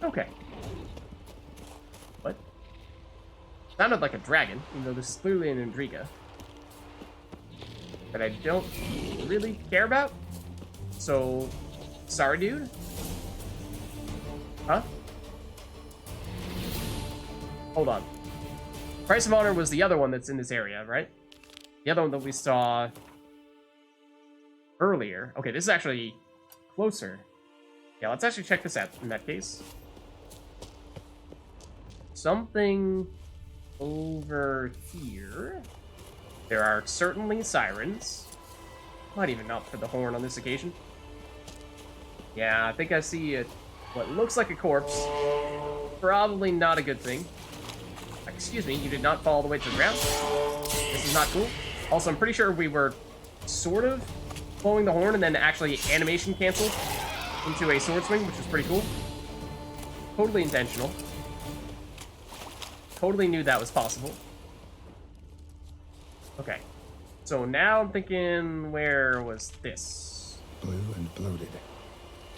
Okay. What? Sounded like a dragon, even though this is clearly an Indriga. That I don't really care about. So, sorry, dude. Huh? Hold on. Price of Honor was the other one that's in this area, right? The other one that we saw earlier. Okay, this is actually closer. Yeah, let's actually check this out in that case. Something over here. There are certainly sirens. Might even opt for the horn on this occasion. Yeah, I think I see what looks like a corpse. Probably not a good thing. Excuse me, you did not fall all the way to the ground. This is not cool. Also, I'm pretty sure we were sort of blowing the horn and then actually animation canceled into a sword swing, which was pretty cool. Totally intentional. Totally knew that was possible. Okay. So now I'm thinking, where was this? Blue and bloated.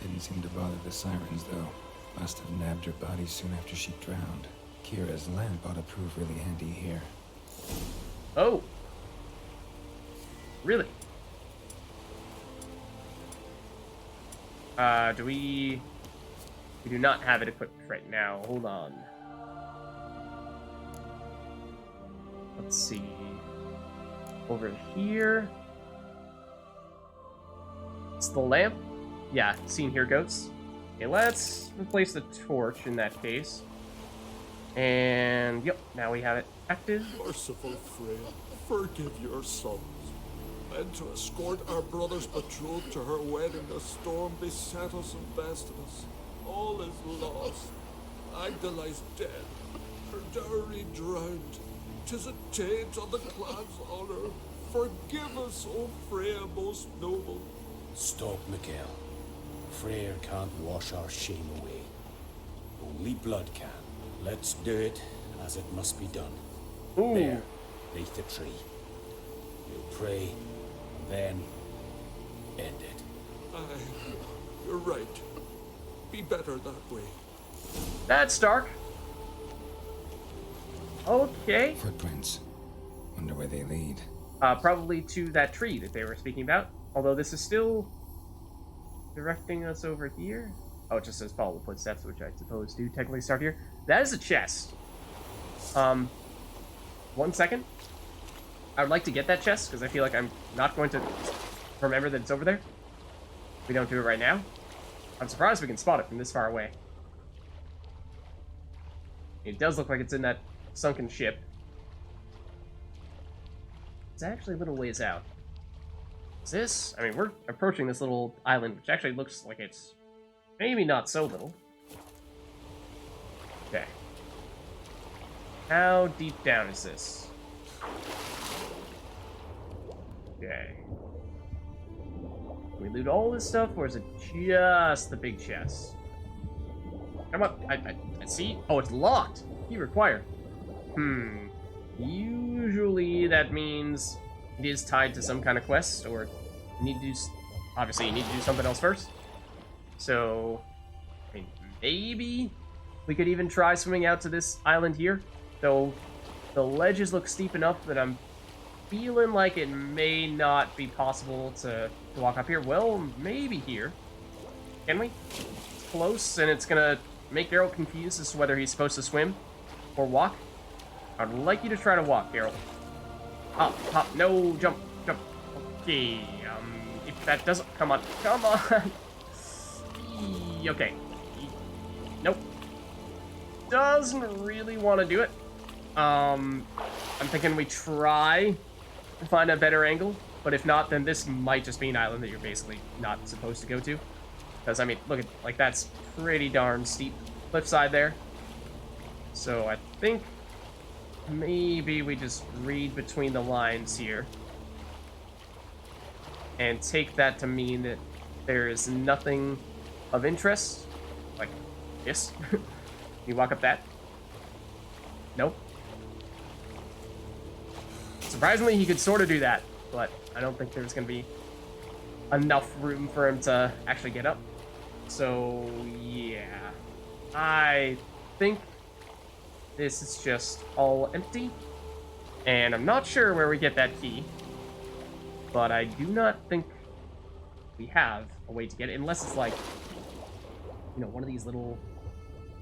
Didn't seem to bother the sirens, though. Must have nabbed her body soon after she drowned. Kira's lamp ought to prove really handy here. Oh. Really? Do we... We do not have it equipped right now. Hold on. Let's see. Over here. It's the lamp. Yeah, seen here, goats. Okay, let's replace the torch in that case. And, yep, now we have it active. Merciful Freya, forgive your sons. And to escort our brother's betrothed to her wedding, a storm beset us and bested us. All is lost. Agdali's dead, her dowry drowned. 'Tis a taint on the clan's honor. Forgive us, O Freya most noble. Stop, Miguel. Freyr can't wash our shame away. Only blood can. Let's do it as it must be done. Ooh. There, beneath the tree. We'll pray, and then end it. Aye, you're right. Be better that way. That's dark. Okay. Footprints. Wonder where they lead. Probably to that tree that they were speaking about. Although this is still directing us over here. Oh, it just says follow the footsteps, which I suppose do technically start here. That is a chest. 1 second. I would like to get that chest, because I feel like I'm not going to remember that it's over there. We don't do it right now. I'm surprised we can spot it from this far away. It does look like it's in that sunken ship. It's actually a little ways out. Is this? I mean, we're approaching this little island, which actually looks like it's maybe not so little. Okay. How deep down is this? Okay. Can we loot all this stuff, or is it just the big chest? Come on, I see. Oh, it's locked. Key required. Usually that means it is tied to some kind of quest, or you need to do, obviously you need to do something else first. So, I mean, maybe we could even try swimming out to this island here, though the ledges look steep enough that I'm feeling like it may not be possible to walk up here. Well, maybe here. Can we? It's close, and it's gonna make Geralt confused as to whether he's supposed to swim or walk. I'd like you to try to walk, Geralt. Hop, hop, no, jump, jump. Okay, if that doesn't, come on. Okay. Nope. Doesn't really want to do it. I'm thinking we try to find a better angle, but if not, then this might just be an island that you're basically not supposed to go to. Because, I mean, look at, like, that's pretty darn steep cliffside there. So I think maybe we just read between the lines here and take that to mean that there is nothing of interest. Like this. You walk up that? Nope. Surprisingly, he could sort of do that, but I don't think there's going to be enough room for him to actually get up. So, yeah. I think this is just all empty. And I'm not sure where we get that key. But I do not think we have a way to get it. Unless it's like, you know, one of these little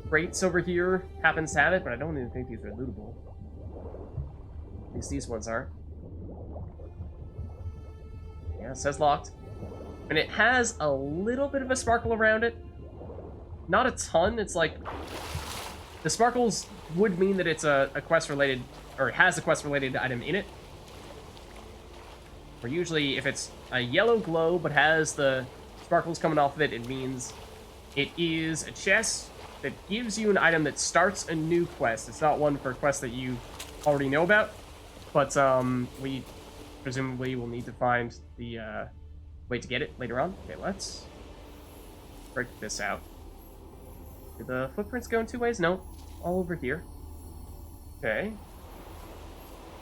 crates over here happens to have it. But I don't even think these are lootable. At least these ones aren't. Yeah, it says locked. And it has a little bit of a sparkle around it. Not a ton. It's like... The sparkles would mean that it's a quest-related... Or has a quest-related item in it. Or usually, if it's a yellow glow but has the sparkles coming off of it, it means it is a chest that gives you an item that starts a new quest. It's not one for a quest that you already know about. But we presumably will need to find the way to get it later on. Okay, let's break this out. Do the footprints go in two ways? No. All over here. Okay.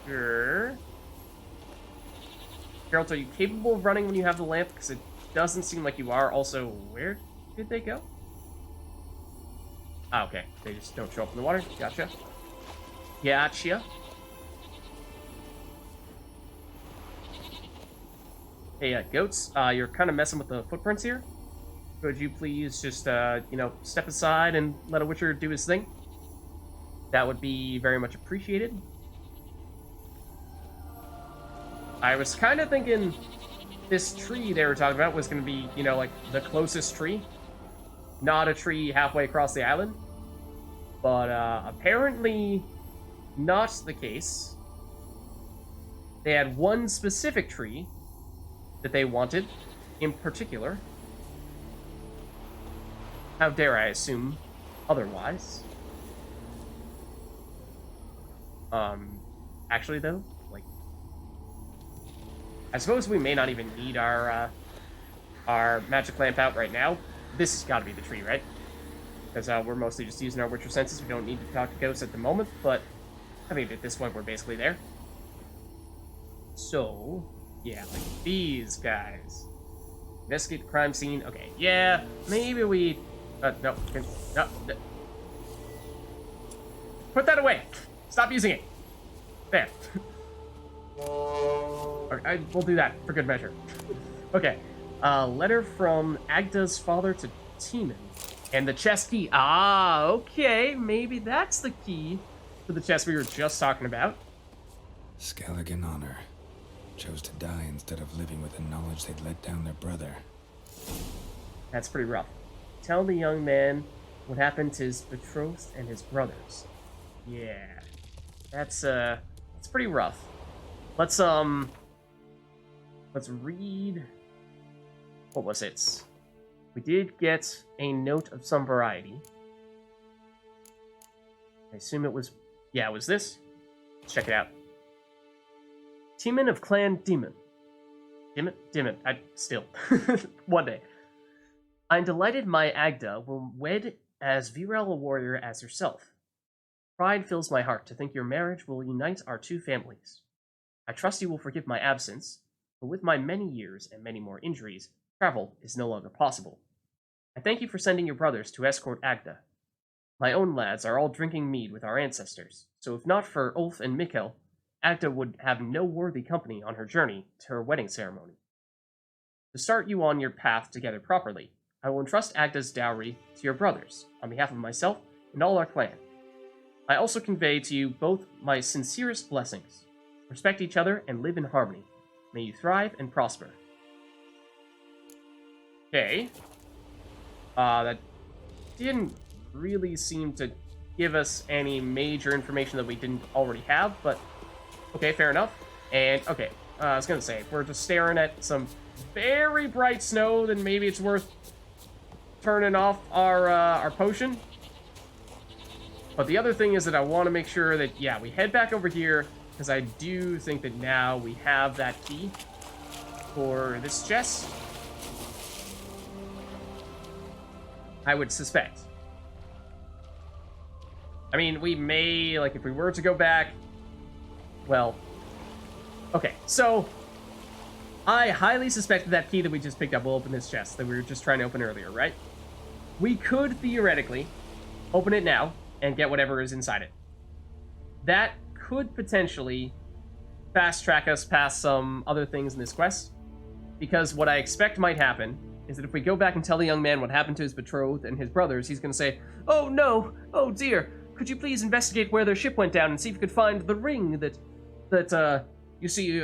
Sure. Geralt, are you capable of running when you have the lamp? Because it doesn't seem like you are. Also, where did they go? Ah, okay. They just don't show up in the water. Gotcha. Gotcha. Hey, goats, you're kind of messing with the footprints here. Could you please just, you know, step aside and let a Witcher do his thing? That would be very much appreciated. I was kind of thinking this tree they were talking about was going to be, you know, like the closest tree. Not a tree halfway across the island. But apparently not the case. They had one specific tree that they wanted in particular. How dare I assume otherwise? Actually though, like, I suppose we may not even need our magic lamp out right now. This has got to be the tree, right? Because we're mostly just using our Witcher senses. We don't need to talk to ghosts at the moment, but I think at this point we're basically there. So, yeah, like these guys. Investigate the crime scene. Okay, yeah, maybe we... no. Put that away. Stop using it. There. Okay, we'll do that for good measure. Okay. Letter from Agda's father to Timon. And the chest key. Ah, okay. Maybe that's the key to the chest we were just talking about. Skellig in honor chose to die instead of living with the knowledge they'd let down their brother. That's pretty rough. Tell the young man what happened to his betrothed and his brothers. Yeah. That's pretty rough. Let's read... What was it? We did get a note of some variety. I assume it was... Yeah, it was this. Let's check it out. Timon of Clan Demon. Demon. Still. One day. I'm delighted my Agda will wed as virile a warrior as herself. Pride fills my heart to think your marriage will unite our two families. I trust you will forgive my absence, but with my many years and many more injuries, travel is no longer possible. I thank you for sending your brothers to escort Agda. My own lads are all drinking mead with our ancestors, so if not for Ulf and Mikkel, Agda would have no worthy company on her journey to her wedding ceremony. To start you on your path together properly, I will entrust Agda's dowry to your brothers, on behalf of myself and all our clan. I also convey to you both my sincerest blessings. Respect each other and live in harmony. May you thrive and prosper. Okay. That didn't really seem to give us any major information that we didn't already have, but okay, fair enough. And, okay, I was gonna say, if we're just staring at some very bright snow, then maybe it's worth turning off our potion. But the other thing is that I want to make sure that, yeah, we head back over here, because I do think that now we have that key for this chest. I would suspect. I mean, we may, like, if we were to go back, well, okay, so I highly suspect that key that we just picked up will open this chest that we were just trying to open earlier, right? We could theoretically open it now and get whatever is inside it. That could potentially fast-track us past some other things in this quest, because what I expect might happen is that if we go back and tell the young man what happened to his betrothed and his brothers, he's going to say, "Oh no, oh dear, could you please investigate where their ship went down and see if you could find the ring that you see,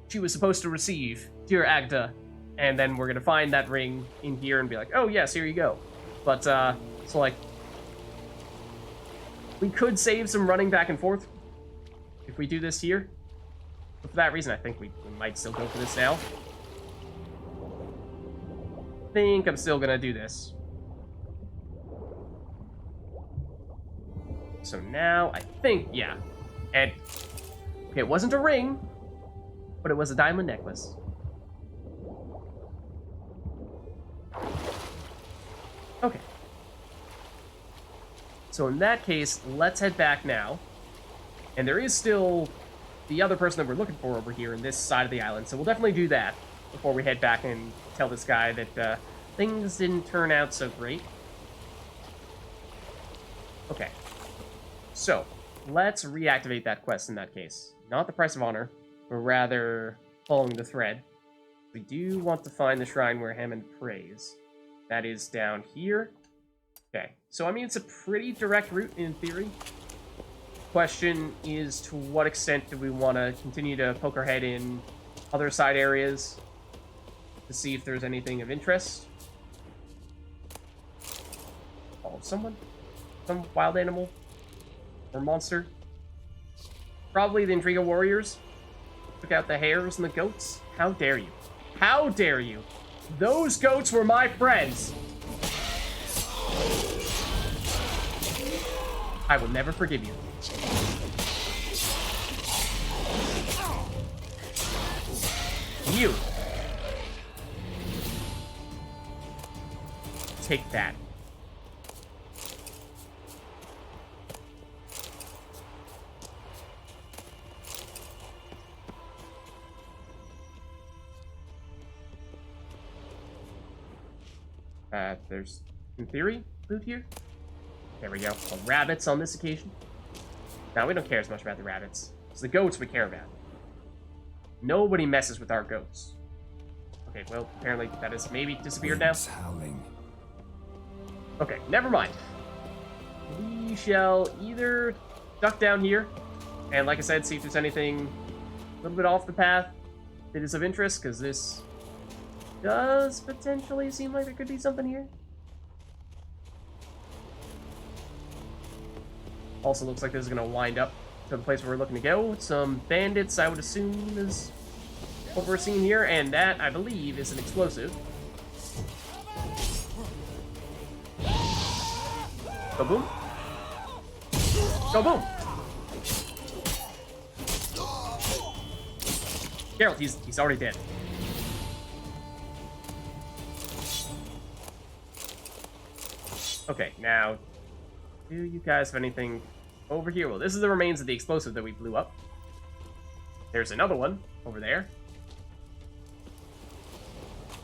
she was supposed to receive, dear Agda." And then we're going to find that ring in here and be like, "Oh yes, here you go." But, so like, we could save some running back and forth if we do this here. But for that reason, I think we might still go for this now. I think I'm still gonna do this. So now, I think, yeah. And, okay, it wasn't a ring, but it was a diamond necklace. Okay. So in that case, let's head back now. And there is still the other person that we're looking for over here in this side of the island, so we'll definitely do that before we head back and tell this guy that things didn't turn out so great. Okay. So, let's reactivate that quest in that case. Not the Price of Honor, but rather following the thread. We do want to find the shrine where Hammond prays. That is down here. Okay, so I mean, it's a pretty direct route in theory. Question is, to what extent do we want to continue to poke our head in other side areas to see if there's anything of interest? Follow someone? Some wild animal? Or monster? Probably the Intriga warriors. Took out the hares and the goats. How dare you? How dare you? Those goats were my friends! I will never forgive you. You! Take that. There's, in theory, loot here. There we go. Well, rabbits on this occasion. Now, we don't care as much about the rabbits. It's the goats we care about. Nobody messes with our goats. Okay, well, apparently that has maybe disappeared now. Howling. Okay, never mind. We shall either duck down here, and like I said, see if there's anything a little bit off the path that is of interest, because this does potentially seem like there could be something here. Also looks like this is going to wind up to the place where we're looking to go. Some bandits, I would assume, is what we're seeing here, and that, I believe, is an explosive. Go boom. Go boom. Geralt, he's already dead. Okay, now, do you guys have anything over here? Well, this is the remains of the explosive that we blew up. There's another one over there.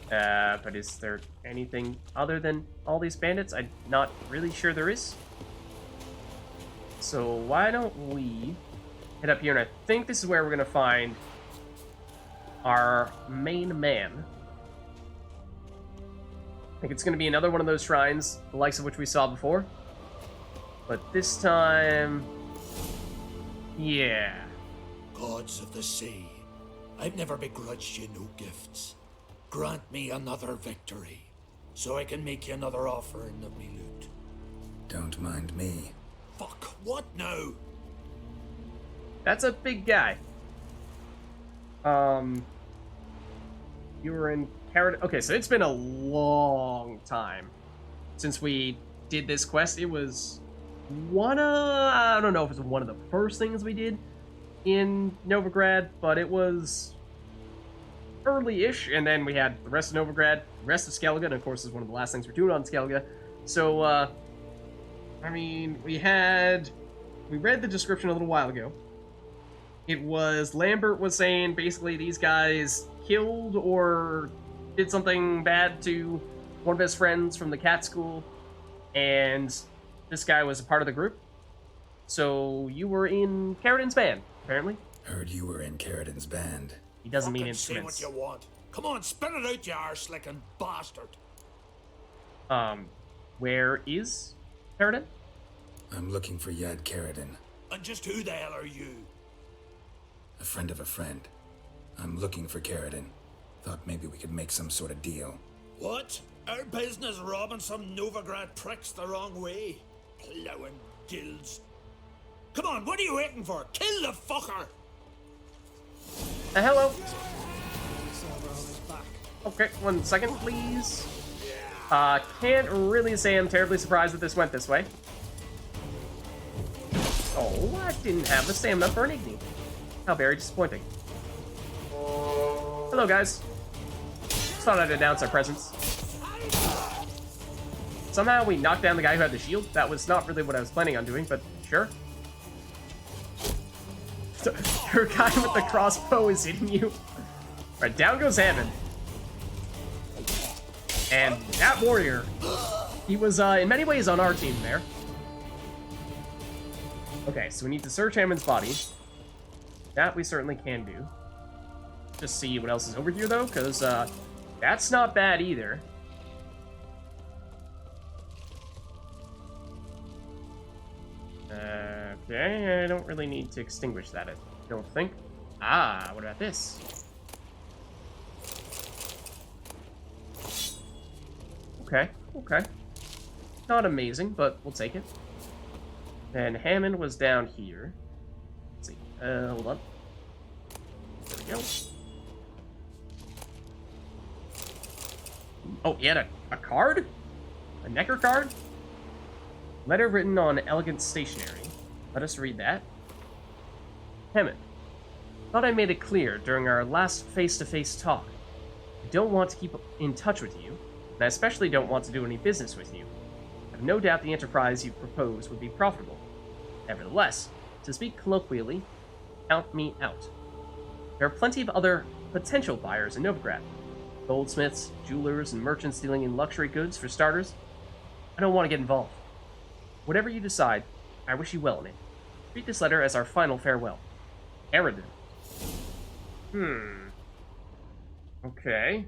But is there anything other than all these bandits? I'm not really sure there is. So why don't we head up here, and I think this is where we're going to find our main man. I think it's going to be another one of those shrines, the likes of which we saw before. But this time... yeah. Gods of the sea, I've never begrudged you no gifts. Grant me another victory, so I can make you another offering of me loot. Don't mind me. Fuck, what now? That's a big guy. You were in Okay, so it's been a long time since we did this quest. It was I don't know if it was one of the first things we did in Novigrad, but it was early-ish, and then we had the rest of Novigrad, the rest of Skellige, and of course is one of the last things we're doing on Skellige. So, I mean, we read the description a little while ago. It was, Lambert was saying, basically, these guys killed or did something bad to one of his friends from the cat school, and this guy was a part of the group. So you were in Carradin's band, apparently. Heard you were in Carradin's band. He doesn't mean Fucking say instruments. what you want. Come on, spit it out, you arse-licking bastard. Where is Carradin? I'm looking for Yad Carradin, And just who the hell are you? a friend of a friend. I'm looking for Carradin. Thought maybe we could make some sort of deal. What? Our business robbing some Novigrad pricks the wrong way? Plowing guilds. Come on, what are you waiting for? Kill the fucker! Hello. Okay, 1 second, please. Can't really say I'm terribly surprised that this went this way. Oh, I didn't have the stamina for an Igni. How very disappointing. Hello, guys. Just thought I'd announce our presence. Somehow we knocked down the guy who had the shield. That was not really what I was planning on doing, but sure. Your guy with the crossbow is hitting you. Alright, down goes Hammond. And that warrior, he was in many ways on our team there. Okay, so we need to search Hammond's body. That we certainly can do. Just see what else is over here, though, because that's not bad either. Okay, I don't really need to extinguish that, I don't think. Ah, what about this? Okay, okay. Not amazing, but we'll take it. And Hammond was down here. Let's see. Hold on. There we go. Oh, he had a card? A Necker card? Letter written on elegant stationery. Let us read that. Hammond. Thought I made it clear during our last face-to-face talk. I don't want to keep in touch with you, and I especially don't want to do any business with you. I have no doubt the enterprise you propose would be profitable. Nevertheless, to speak colloquially, count me out. There are plenty of other potential buyers in Novigrad. Goldsmiths, jewelers, and merchants dealing in luxury goods, for starters. I don't want to get involved. Whatever you decide, I wish you well in it. Treat this letter as our final farewell. Carradin. Okay.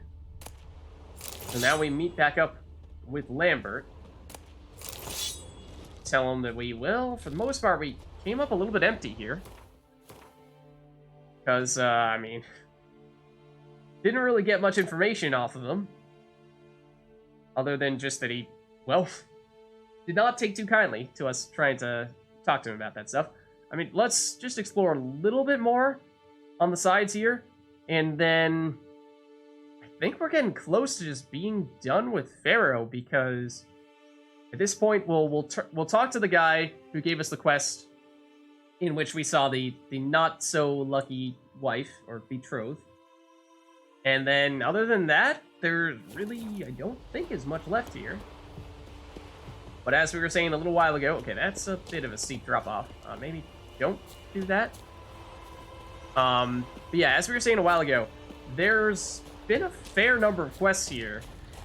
So now we meet back up with Lambert. Tell him that we will. For the most part, we came up a little bit empty here. Because, I mean, didn't really get much information off of him. Other than just that he, well, did not take too kindly to us trying to talk to him about that stuff. I mean, let's just explore a little bit more on the sides here. And then I think we're getting close to just being done with Pharaoh, because at this point we'll talk to the guy who gave us the quest in which we saw the not so lucky wife or betrothed. And then other than that, there really, I don't think, is much left here. But as we were saying a little while ago, okay, that's a bit of a steep drop-off. Maybe don't do that. But yeah, as we were saying a while ago, there's been a fair number of quests here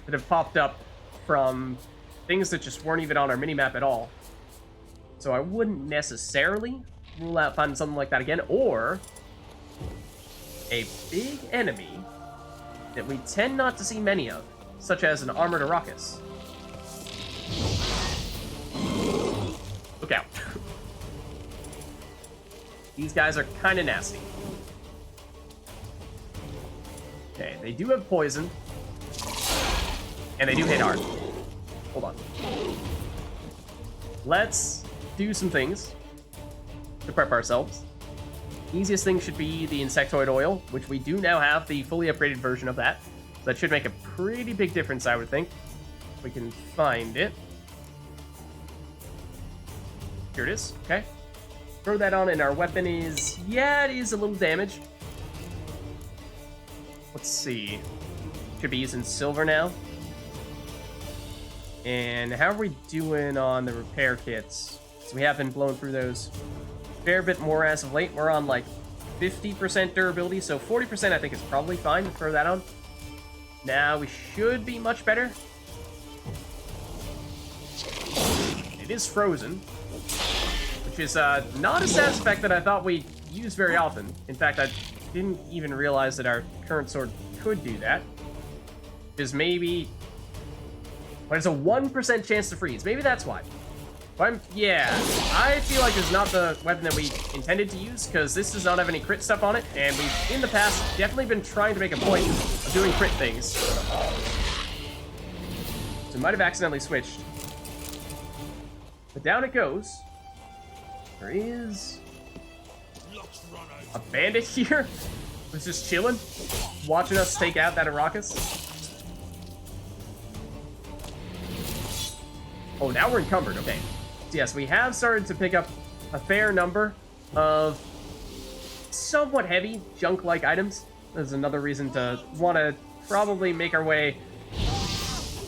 that have popped up from things that just weren't even on our minimap at all. So I wouldn't necessarily rule out finding something like that again, or a big enemy that we tend not to see many of, such as an armored Arrakis. Look out. These guys are kind of nasty. Okay, they do have poison. And they do hit hard. Hold on. Let's do some things to prep ourselves. Easiest thing should be the Insectoid Oil, which we do now have the fully upgraded version of that. So that should make a pretty big difference, I would think. If we can find it. Here it is. Okay. Throw that on, and our weapon is... yeah, it is a little damaged. Let's see. Should be using silver now. And how are we doing on the repair kits? So we have been blowing through those a fair bit more as of late. We're on like 50% durability, so 40% I think is probably fine to throw that on. Now we should be much better. It is frozen, which is not a status effect that I thought we'd use very often. In fact, I didn't even realize that our current sword could do that. Because maybe... But it's a 1% chance to freeze. Maybe that's why. Yeah, I feel like it's not the weapon that we intended to use, because this does not have any crit stuff on it, and we've, in the past, definitely been trying to make a point of doing crit things. So we might have accidentally switched. But down it goes. There is a bandit here who's just chilling, watching us take out that Arrakis. Oh, now we're encumbered. Okay. So yes, we have started to pick up a fair number of somewhat heavy junk-like items. There's another reason to want to probably make our way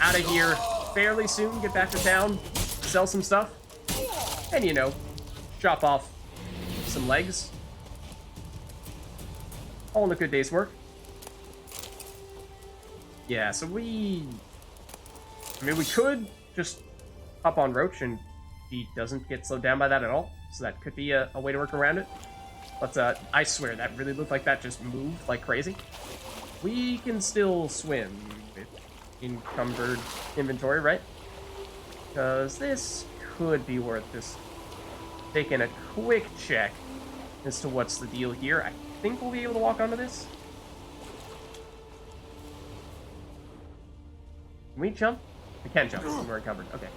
out of here fairly soon, get back to town, sell some stuff, and, you know, chop off some legs. All in a good day's work. Yeah, so we could just hop on Roach, and he doesn't get slowed down by that at all, so that could be a way to work around it. But I swear, that really looked like that just moved like crazy. We can still swim with encumbered inventory, right? Because this could be worth just taking a quick check as to what's the deal here. I think we'll be able to walk onto this. Can we jump? We can jump when we're encumbered. Okay.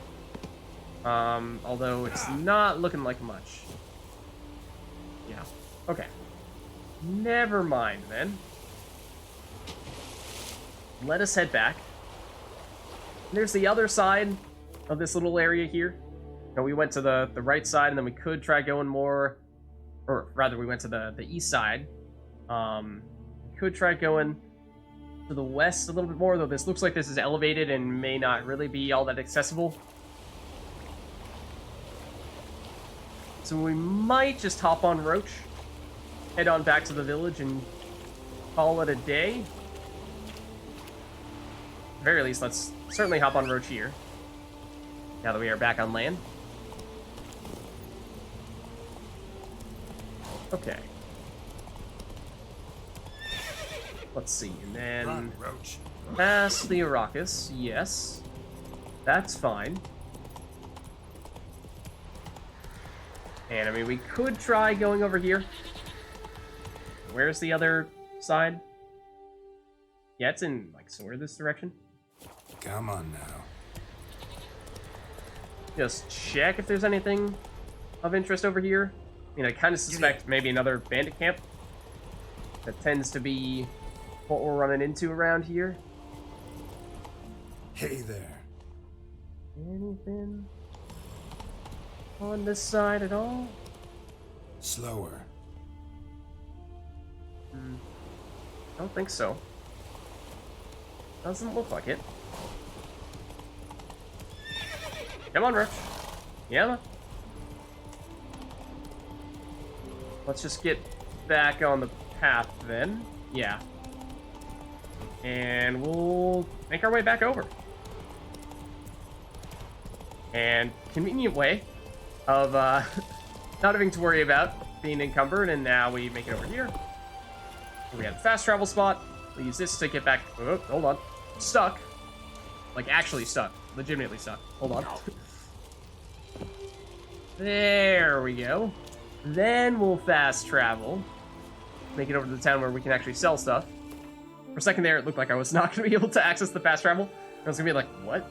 Although it's not looking like much. Yeah. Okay. Never mind, then. Let us head back. There's the other side of this little area here. Now, we went to the right side, and then we could try going more... Or, rather, we went to the east side. Could try going to the west a little bit more, though this looks like this is elevated and may not really be all that accessible. So we might just hop on Roach, head on back to the village, and call it a day. At the very least, let's certainly hop on Roach here, now that we are back on land. Okay. Let's see, and then... Run, Roach. Past the Arrakis, yes. That's fine. And, I mean, we could try going over here. Where's the other side? Yeah, it's in, like, sort of this direction. Come on now. Just check if there's anything of interest over here. I mean, I kind of suspect maybe another bandit camp. That tends to be what we're running into around here. Hey there. Anything on this side at all? Slower. Don't think so. Doesn't look like it. Come on, Roach. Yeah. Let's just get back on the path then. Yeah. And we'll make our way back over. And convenient way of not having to worry about being encumbered, and now we make it over here. We have the fast travel spot. We'll use this to get back. Oh, hold on. Stuck. Like, actually stuck. Legitimately stuck. Hold on. There we go. Then we'll fast travel. Make it over to the town where we can actually sell stuff. For a second there, it looked like I was not going to be able to access the fast travel. I was going to be like, what?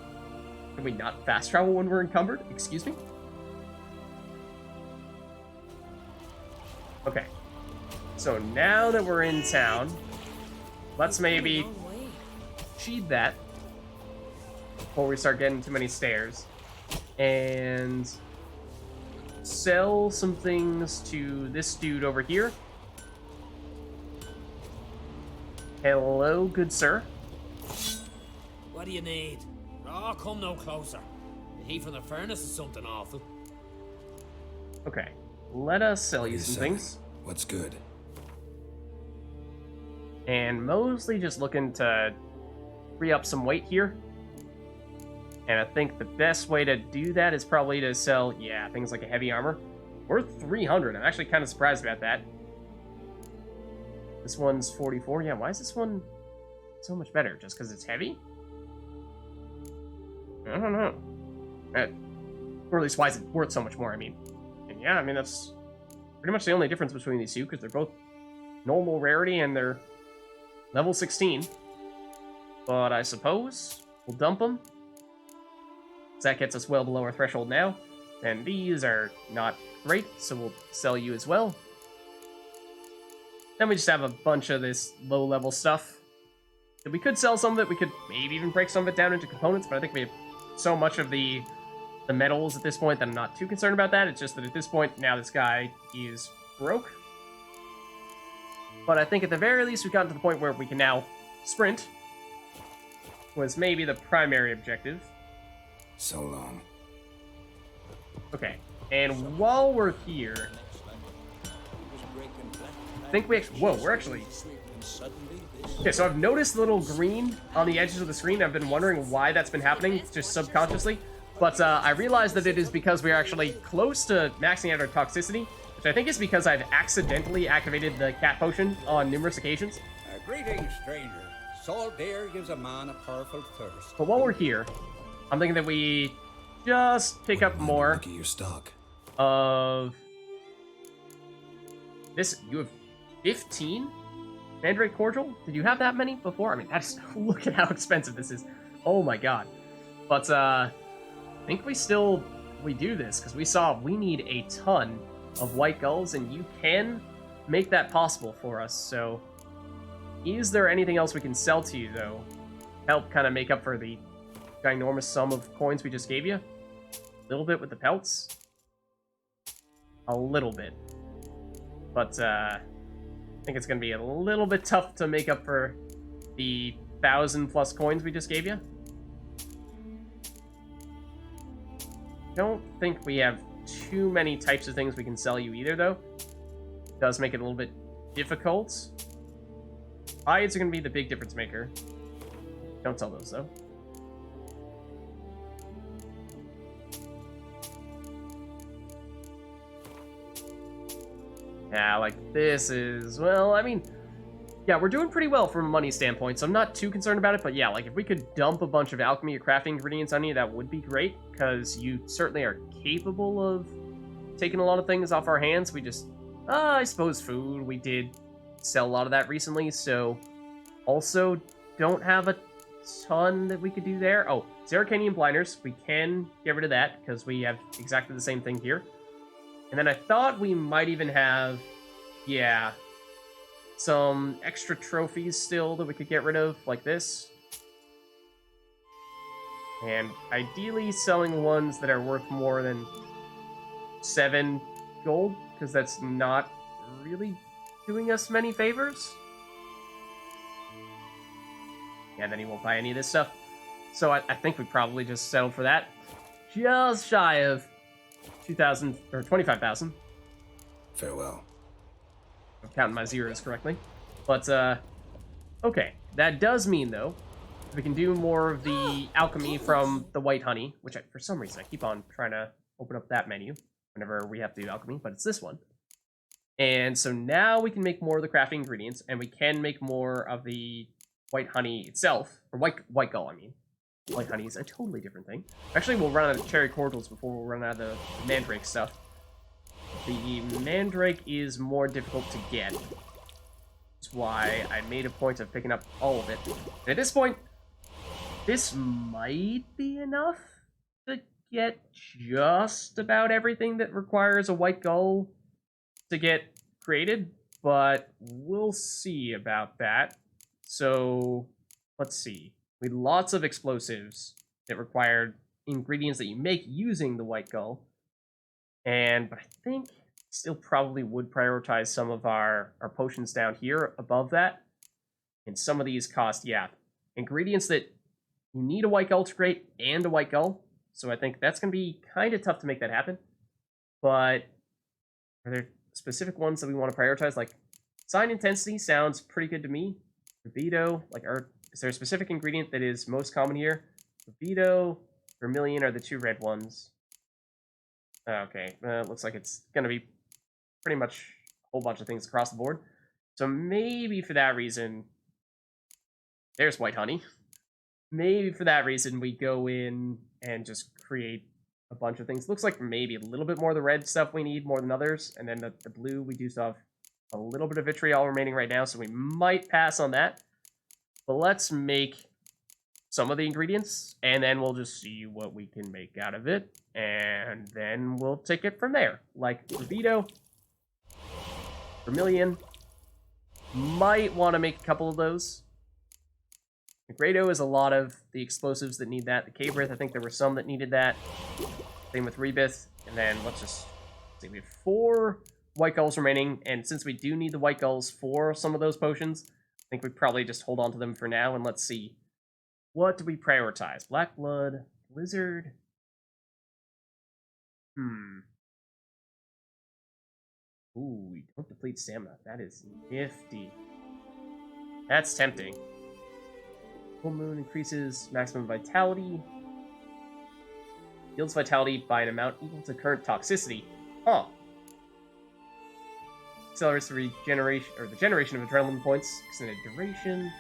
Can we not fast travel when we're encumbered? Excuse me? Okay. So now that we're in town, let's maybe cheat that before we start getting too many stairs. And sell some things to this dude over here. Hello, good sir. What do you need? Oh, come no closer. The heat from the furnace is something awful. Okay, let us sell What are you you some selling? things. What's good? And mostly just looking to free up some weight here. And I think the best way to do that is probably to sell, yeah, things like a heavy armor. Worth 300. I'm actually kind of surprised about that. This one's 44. Yeah, why is this one so much better? Just because it's heavy? I don't know. Or at least why is it worth so much more, I mean. And yeah, I mean, that's pretty much the only difference between these two, because they're both normal rarity and they're level 16. But I suppose we'll dump them. That gets us well below our threshold now. And these are not great, so we'll sell you as well. Then we just have a bunch of this low-level stuff. We could sell some of it, we could maybe even break some of it down into components, but I think we have so much of the metals at this point that I'm not too concerned about that. It's just that at this point, now this guy is broke. But I think at the very least, we've gotten to the point where we can now sprint. Was maybe the primary objective. So long. Okay, and while we're here, I think we actually, whoa, we're actually, okay, so I've noticed the little green on the edges of the screen. I've been wondering why that's been happening, just subconsciously, but I realized that it is because we're actually close to maxing out our toxicity, which I think is because I've accidentally activated the cat potion on numerous occasions. Greetings, stranger. Salt air gives a man a powerful thirst. But while we're here, I'm thinking that we just pick up more Look at your stock. of this. You have 15 Mandrake Cordial? Did you have that many before? I mean, that's look at how expensive this is. Oh my god. But I think we do this because we saw we need a ton of white gulls, and you can make that possible for us. So is there anything else we can sell to you though? Help kind of make up for the ginormous sum of coins we just gave you? A little bit with the pelts. A little bit. But I think it's going to be a little bit tough to make up for the 1,000+ coins we just gave you. Don't think we have too many types of things we can sell you either, though. It does make it a little bit difficult. Hides are going to be the big difference maker. Don't sell those, though. Yeah, like, this is, well, I mean, yeah, we're doing pretty well from a money standpoint, so I'm not too concerned about it, but yeah, like, if we could dump a bunch of alchemy or crafting ingredients on you, that would be great, because you certainly are capable of taking a lot of things off our hands. We just, I suppose food, we did sell a lot of that recently, so also don't have a ton that we could do there. Oh, Zeracanian blinders, we can get rid of that, because we have exactly the same thing here. And then I thought we might even have, yeah, some extra trophies still that we could get rid of, like this. And ideally selling ones that are worth more than 7 gold, because that's not really doing us many favors. Yeah, and then he won't buy any of this stuff. So I think we probably just settled for that. Just shy of 2,000 or 25,000. Farewell. I'm counting my zeros correctly. But, okay. That does mean, though, we can do more of the alchemy from the white honey, which for some reason I keep on trying to open up that menu whenever we have to do alchemy, but it's this one. And so now we can make more of the crafting ingredients, and we can make more of the white honey itself, or white gull, I mean. White honey is a totally different thing. Actually, we'll run out of cherry cordials before we'll run out of the mandrake stuff. The mandrake is more difficult to get. That's why I made a point of picking up all of it. And at this point, this might be enough to get just about everything that requires a white gull to get created, but we'll see about that. So, let's see. We had lots of explosives that required ingredients that you make using the white gull. But I think still probably would prioritize some of our potions down here above that. And some of these cost, yeah, ingredients that you need a white gull to create and a white gull. So I think that's going to be kind of tough to make that happen. But are there specific ones that we want to prioritize? Like, sign intensity sounds pretty good to me. Libido, like, is there a specific ingredient that is most common here? Libido, Vermilion are the two red ones. Okay, looks like it's going to be pretty much a whole bunch of things across the board. So maybe for that reason, there's white honey. Maybe for that reason we go in and just create a bunch of things. Looks like maybe a little bit more of the red stuff we need more than others, and then the blue we do still have a little bit of vitriol remaining right now, so we might pass on that. But let's make some of the ingredients, and then we'll just see what we can make out of it, and then we'll take it from there. Like Revito, Vermilion, might want to make a couple of those. Grado is a lot of the explosives that need that. The Cabrith, I think there were some that needed that. Same with Rebith. And then let's just see, we have 4 white gulls remaining, and since we do need the white gulls for some of those potions, I think we probably just hold on to them for now, and let's see. What do we prioritize? Black Blood, Blizzard? Ooh, we don't deplete stamina. That is nifty. That's tempting. Full Moon increases maximum vitality. Yields vitality by an amount equal to current toxicity. Huh. Accelerates the regeneration, or the generation of adrenaline points. Extended duration.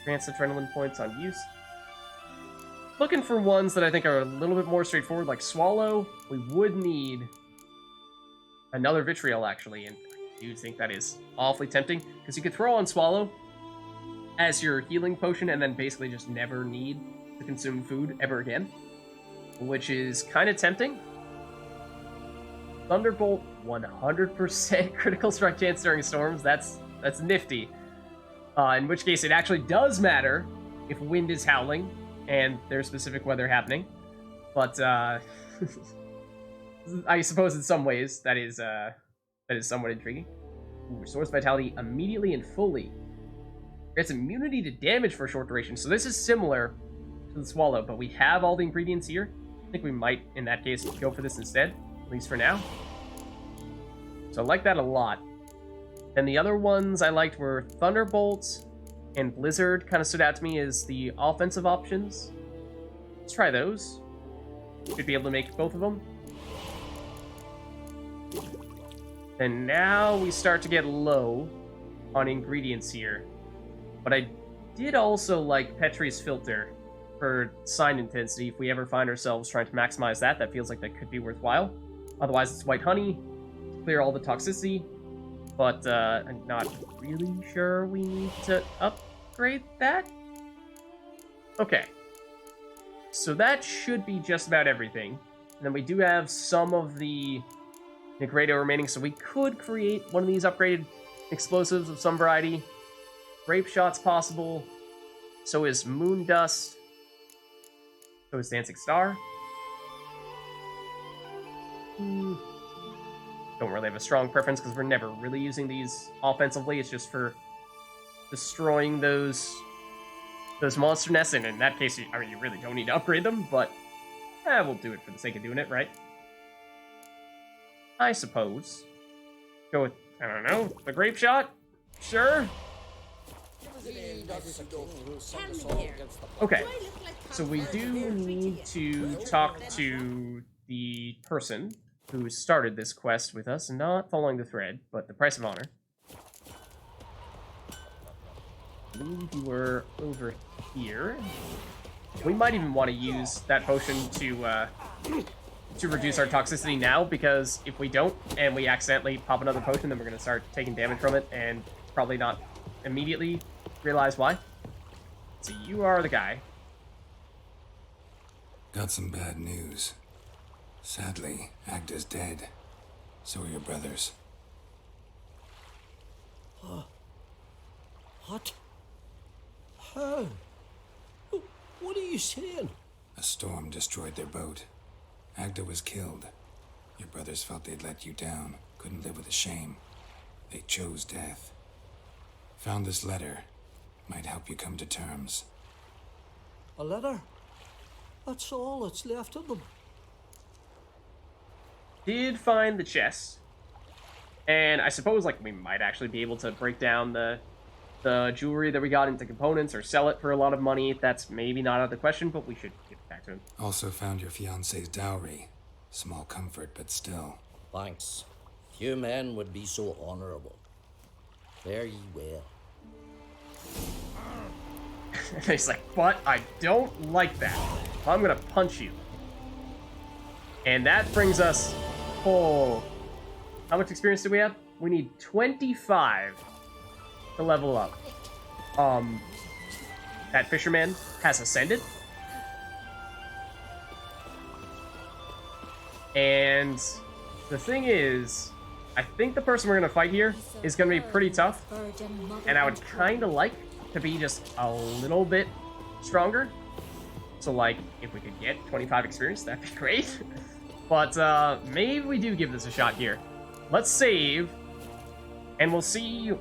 Grants adrenaline points on use. Looking for ones that I think are a little bit more straightforward, like Swallow. We would need another Vitriol, actually, and I do think that is awfully tempting, because you could throw on Swallow as your healing potion and then basically just never need to consume food ever again, which is kind of tempting. Thunderbolt, 100% critical strike chance during storms. That's nifty. In which case, it actually does matter if wind is howling and there's specific weather happening. But I suppose in some ways that is somewhat intriguing. Ooh, restores vitality immediately and fully. Grants immunity to damage for a short duration. So this is similar to the Swallow, but we have all the ingredients here. I think we might, in that case, go for this instead, at least for now. So I like that a lot. And the other ones I liked were Thunderbolt and Blizzard kind of stood out to me as the offensive options. Let's try those. Should be able to make both of them. And now we start to get low on ingredients here. But I did also like Petrie's Filter for sign intensity. If we ever find ourselves trying to maximize that, that feels like that could be worthwhile. Otherwise, it's White Honey to clear all the toxicity. But I'm not really sure we need to upgrade that. Okay. So that should be just about everything. And then we do have some of the Negredo remaining, so we could create one of these upgraded explosives of some variety. Grape Shot's possible. So is Moon Dust. So is Dancing Star. Don't really have a strong preference because we're never really using these offensively. It's just for destroying those monster nests. And in that case, I mean, you really don't need to upgrade them, but we'll do it for the sake of doing it, right? I suppose. Go with, I don't know, the Grape Shot? Sure. Okay, so we do need to talk to the person who started this quest with us, not following the thread, but the Price of Honor. I believe you were over here. We might even want to use that potion to reduce our toxicity now, because if we don't, and we accidentally pop another potion, then we're going to start taking damage from it, and probably not immediately realize why. So you are the guy. Got some bad news. Sadly, Agda's dead. So are your brothers. What? How? What are you saying? A storm destroyed their boat. Agda was killed. Your brothers felt they'd let you down, couldn't live with the shame. They chose death. Found this letter. Might help you come to terms. A letter? That's all that's left of them. Did find the chest. And I suppose, like, we might actually be able to break down the jewelry that we got into components or sell it for a lot of money. That's maybe not out of the question, but we should give it back to him. Also found your fiancé's dowry. Small comfort, but still. Thanks. Few men would be so honorable. Fare ye well. And he's like, "But I don't like that. I'm gonna punch you." And that brings us, oh, how much experience do we have? We need 25 to level up. That fisherman has ascended. And the thing is, I think the person we're gonna fight here is gonna be pretty tough. And I would kind of like to be just a little bit stronger. So like, if we could get 25 experience, that'd be great. But maybe we do give this a shot here. Let's save, and we'll see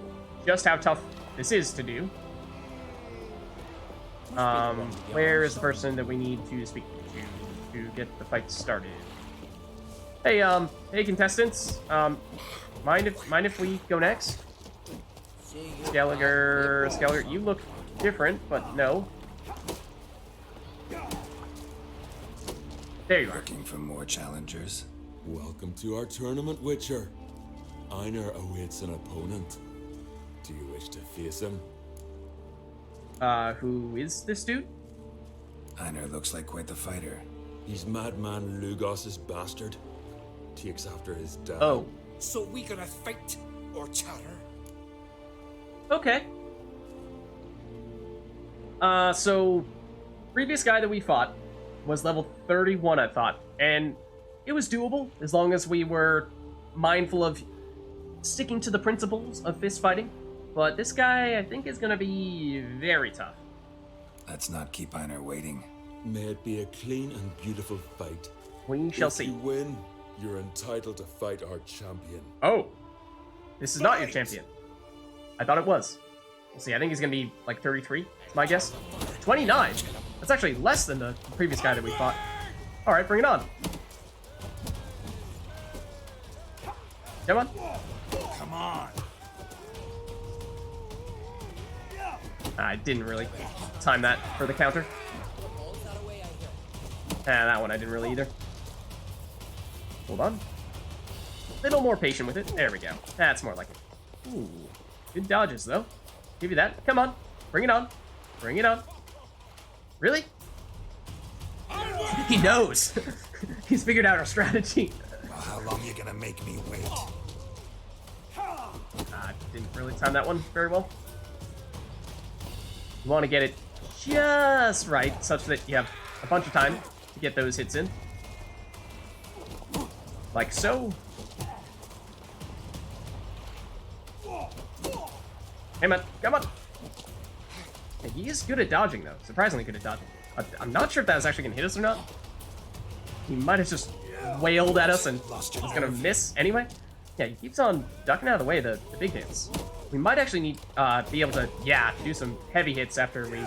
just how tough this is to do. Where is the person that we need to speak to get the fight started? Hey, hey contestants, mind if we go next? Skelliger, you look different, but no. There you are. Looking for more challengers? Welcome to our tournament, Witcher. Einar awaits an opponent. Do you wish to face him? Who is this dude? Einar looks like quite the fighter. He's madman Lugos's bastard. Takes after his dad. Oh. So we gonna fight or chatter? Okay. So, previous guy that we fought was level 31, I thought, and it was doable as long as we were mindful of sticking to the principles of fist fighting. But this guy, I think, is gonna be very tough. Let's not keep Einar waiting. May it be a clean and beautiful fight. We shall If see. you win, you're entitled to fight our champion. Oh, this is not your champion. I thought it was. We'll see. I think he's gonna be like 33. Is my guess. 29. That's actually less than the previous guy that we fought. All right, bring it on. Come on. Come on. I didn't really time that for the counter. That one I didn't really either. Hold on. A little more patient with it. There we go. That's more like it. Ooh. Good dodges, though. Give you that. Come on. Bring it on. Bring it on. Really? He knows. He's figured out our strategy. Well, how long you gonna make me wait? Didn't really time that one very well. You want to get it just right, such that you have a bunch of time to get those hits in. Like so. Hey man, come on! Yeah, he is good at dodging though, surprisingly good at dodging. I'm not sure if that was actually going to hit us or not. He might have just wailed at us and was going to miss anyway. Yeah, he keeps on ducking out of the way the big hits. We might actually need be able to, do some heavy hits after we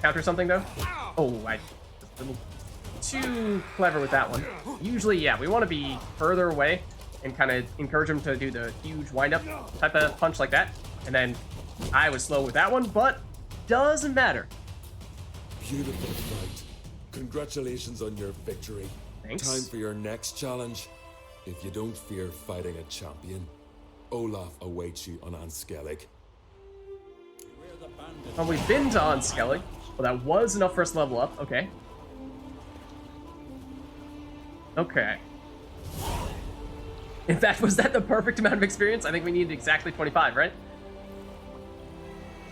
counter something though. Oh, I was a little too clever with that one. Usually, yeah, we want to be further away and kind of encourage him to do the huge wind-up type of punch like that. And then I was slow with that one, but doesn't matter. Beautiful fight. Congratulations on your victory. Thanks. Time for your next challenge. If you don't fear fighting a champion, Olaf awaits you on Anskellig. Well, we've been to Unskellig. Well, that was enough for us to level up. Okay. Okay. In fact, was that the perfect amount of experience? I think we needed exactly 25, right?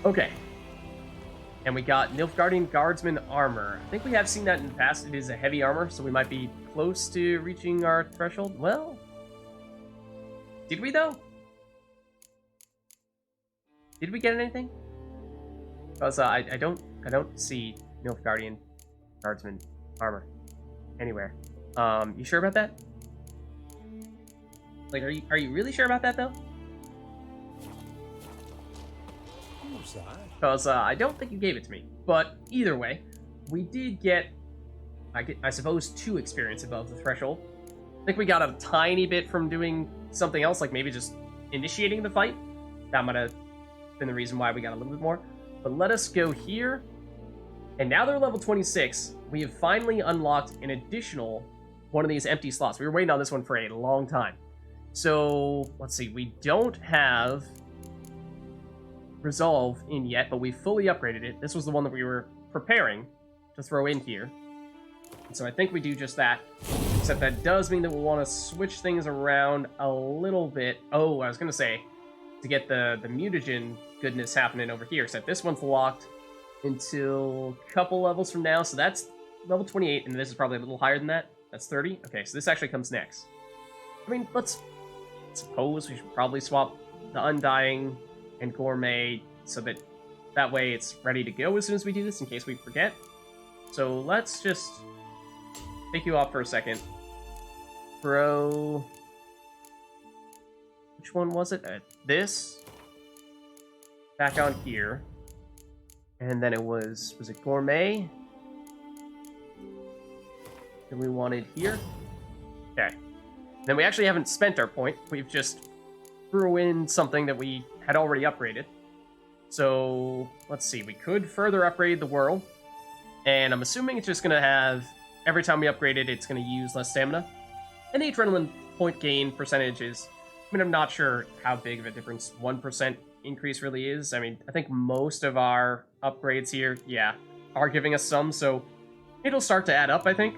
Okay. And we got Nilfgaardian Guardsman armor. I think we have seen that in the past. It is a heavy armor, so we might be close to reaching our threshold. Well, did we though? Did we get anything? Because I don't see Nilfgaardian Guardsman armor anywhere. You sure about that? Like, are you really sure about that though? Because I don't think you gave it to me. But either way, we did get, I suppose, 2 experience above the threshold. I think we got a tiny bit from doing something else, like maybe just initiating the fight. That might have been the reason why we got a little bit more. But let us go here. And now they're level 26. We have finally unlocked an additional one of these empty slots. We were waiting on this one for a long time. So, let's see. We don't have Resolve in yet, but we fully upgraded it. This was the one that we were preparing to throw in here. And so I think we do just that. Except that does mean that we'll want to switch things around a little bit. Oh, I was going to say, to get the mutagen goodness happening over here. Except this one's locked until a couple levels from now. So that's level 28, and this is probably a little higher than that. That's 30. Okay, so this actually comes next. I mean, let's suppose we should probably swap the Undying and Gourmet so that way it's ready to go as soon as we do this, in case we forget. So let's just take you off for a second. Throw... Which one was it? This. Back on here. And then it was it Gourmet? That we wanted here? Okay. Then we actually haven't spent our point. We've just threw in something that we had already upgraded. So, let's see. We could further upgrade the Whirl. And I'm assuming it's just going to have... Every time we upgrade it, it's going to use less stamina. And the adrenaline point gain percentage is... I mean, I'm not sure how big of a difference 1% increase really is. I mean, I think most of our upgrades here, yeah, are giving us some. So, it'll start to add up, I think.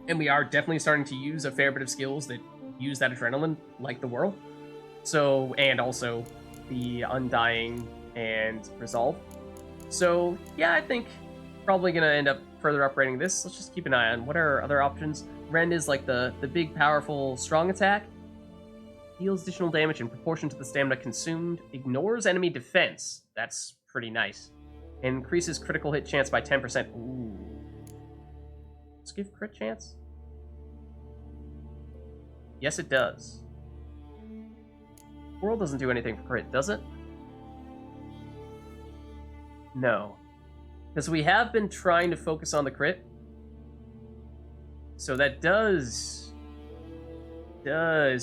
And we are definitely starting to use a fair bit of skills that use that adrenaline, like the Whirl. So, and also the Undying and Resolve. So, yeah, I think probably going to end up further upgrading this. Let's just keep an eye on what are other options. Rend is like the big, powerful, strong attack. Deals additional damage in proportion to the stamina consumed. Ignores enemy defense. That's pretty nice. Increases critical hit chance by 10%. Ooh. Let's give crit chance. Yes, it does. World doesn't do anything for crit, does it? No. Because we have been trying to focus on the crit. So that does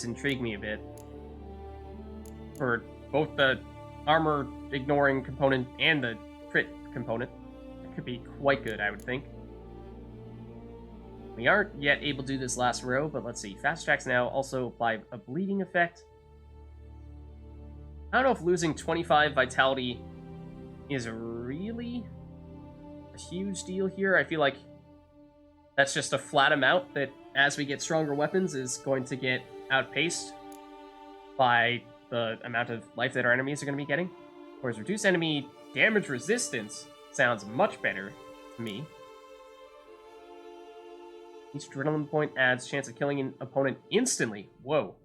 intrigue me a bit. For both the armor ignoring component and the crit component. It could be quite good, I would think. We aren't yet able to do this last row, but let's see. Fast tracks now also apply a bleeding effect. I don't know if losing 25 vitality is really a huge deal here. I feel like that's just a flat amount that, as we get stronger weapons, is going to get outpaced by the amount of life that our enemies are going to be getting. Whereas reduced enemy damage resistance sounds much better to me. Each adrenaline point adds chance of killing an opponent instantly. Whoa.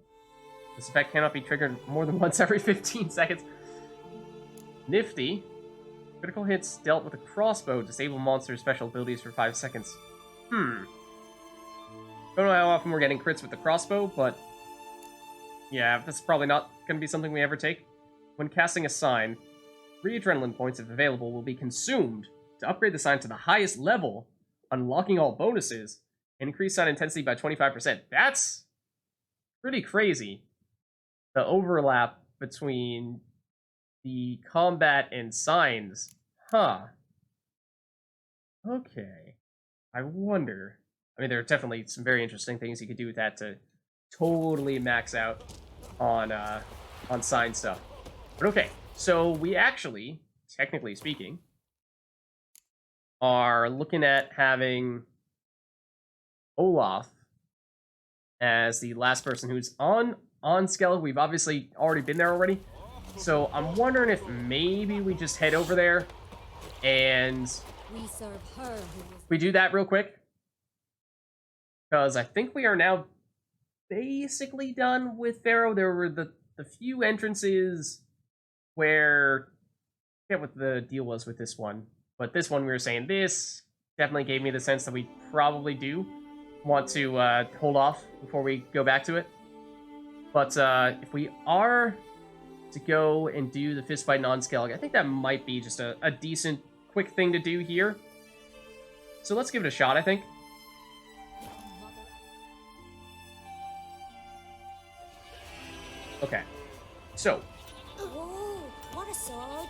This effect cannot be triggered more than once every 15 seconds. Nifty. Critical hits dealt with a crossbow disable monsters' special abilities for 5 seconds. Don't know how often we're getting crits with the crossbow, but... yeah, this is probably not going to be something we ever take. When casting a sign, 3 adrenaline points, if available, will be consumed to upgrade the sign to the highest level, unlocking all bonuses, and increase sign intensity by 25%. That's pretty crazy. The overlap between the combat and signs. Huh. Okay. I wonder. I mean, there are definitely some very interesting things you could do with that to totally max out on sign stuff. But okay, so we actually, technically speaking, are looking at having Olaf as the last person who's on Skellig. We've obviously already been there already. So I'm wondering if maybe we just head over there and we do that real quick. Because I think we are now basically done with Pharaoh. There were the few entrances where... I forget what the deal was with this one. But this one we were saying this definitely gave me the sense that we probably do want to hold off before we go back to it. But if we are to go and do the fist fight on Skellig, I think that might be just a decent, quick thing to do here. So let's give it a shot, I think. Okay. So. Whoa, what a sword.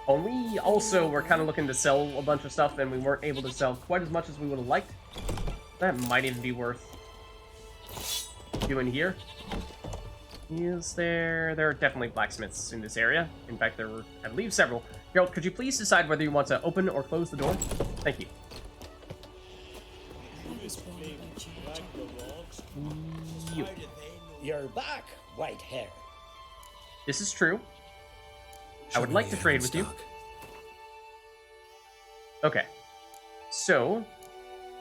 Oh, and we also were kind of looking to sell a bunch of stuff, and we weren't able to sell quite as much as we would have liked. That might even be worth doing here. Is there... There are definitely blacksmiths in this area. In fact, there were, I believe, several. Geralt, could you please decide whether you want to open or close the door? Thank you. You're back, white hair. This is true. I would like to trade with you. Okay. So,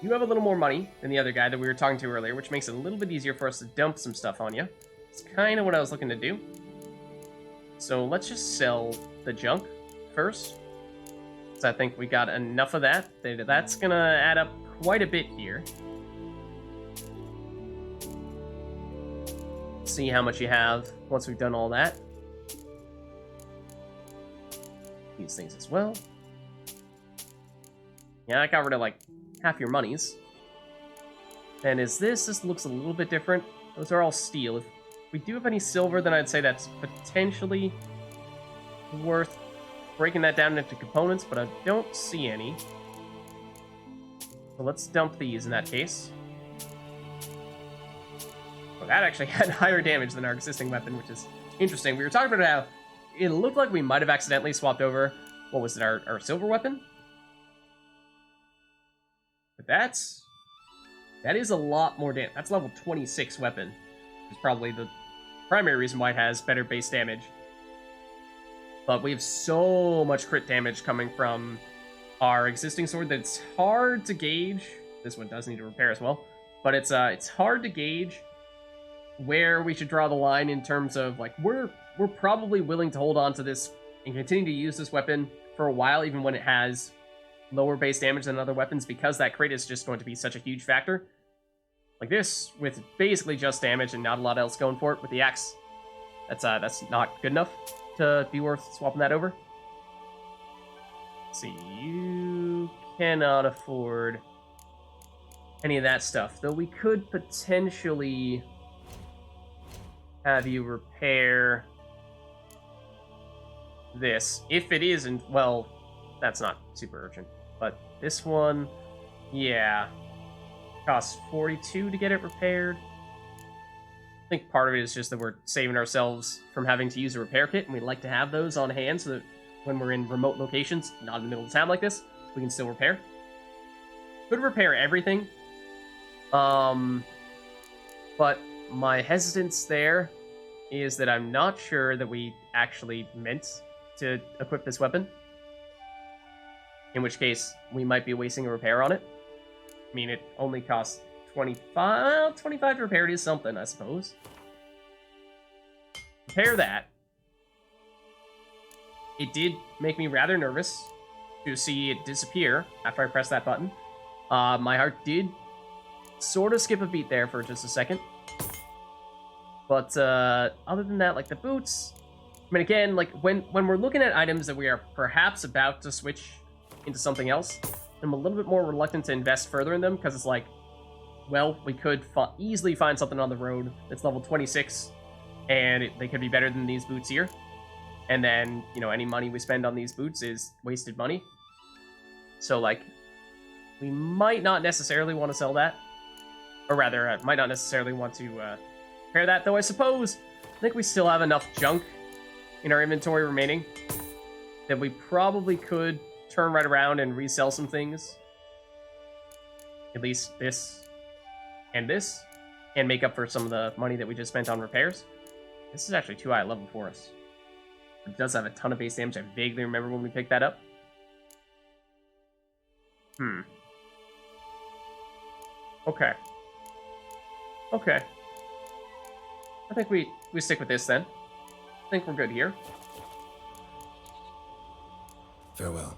you have a little more money than the other guy that we were talking to earlier, which makes it a little bit easier for us to dump some stuff on you. It's kind of what I was looking to do. So let's just sell the junk first. So I think we got enough of that. That's going to add up quite a bit here. See how much you have once we've done all that. These things as well. Yeah, I got rid of like half your monies. And is this looks a little bit different. Those are all steel. If we do have any silver, then I'd say that's potentially worth breaking that down into components, but I don't see any. So let's dump these in that case. Well, that actually had higher damage than our existing weapon, which is interesting. We were talking about how it looked like we might have accidentally swapped over, what was it, our silver weapon? But that is a lot more damage. That's level 26 weapon. Which is probably the primary reason why it has better base damage. But we have so much crit damage coming from our existing sword that it's hard to gauge. This one does need to repair as well. But it's hard to gauge where we should draw the line in terms of, like, we're probably willing to hold on to this and continue to use this weapon for a while, even when it has lower base damage than other weapons, because that crit is just going to be such a huge factor. Like this, with basically just damage and not a lot else going for it with the axe, that's not good enough to be worth swapping that over. See, you cannot afford any of that stuff, though we could potentially have you repair this. If it isn't, well, that's not super urgent. But this one, yeah, costs 42 to get it repaired. I think part of it is just that we're saving ourselves from having to use a repair kit, and we'd like to have those on hand so that when we're in remote locations, not in the middle of town like this, we can still repair. Could repair everything. But my hesitance there is that I'm not sure that we actually meant to equip this weapon. In which case, we might be wasting a repair on it. I mean, it only costs 25 to repair it is something, I suppose. Repair that. It did make me rather nervous to see it disappear after I pressed that button. My heart did sort of skip a beat there for just a second. But other than that, like the boots, I mean, again, like when we're looking at items that we are perhaps about to switch into something else, I'm a little bit more reluctant to invest further in them, because it's like, well, we could easily find something on the road that's level 26, and they could be better than these boots here. And then, you know, any money we spend on these boots is wasted money. So, like, we might not necessarily want to sell that. Or rather, might not necessarily want to repair that, though I suppose I think we still have enough junk in our inventory remaining that we probably could turn right around and resell some things. At least this, and make up for some of the money that we just spent on repairs. This is actually too high a level for us. It does have a ton of base damage. I vaguely remember when we picked that up. Okay. Okay. I think we stick with this then. I think we're good here. Farewell.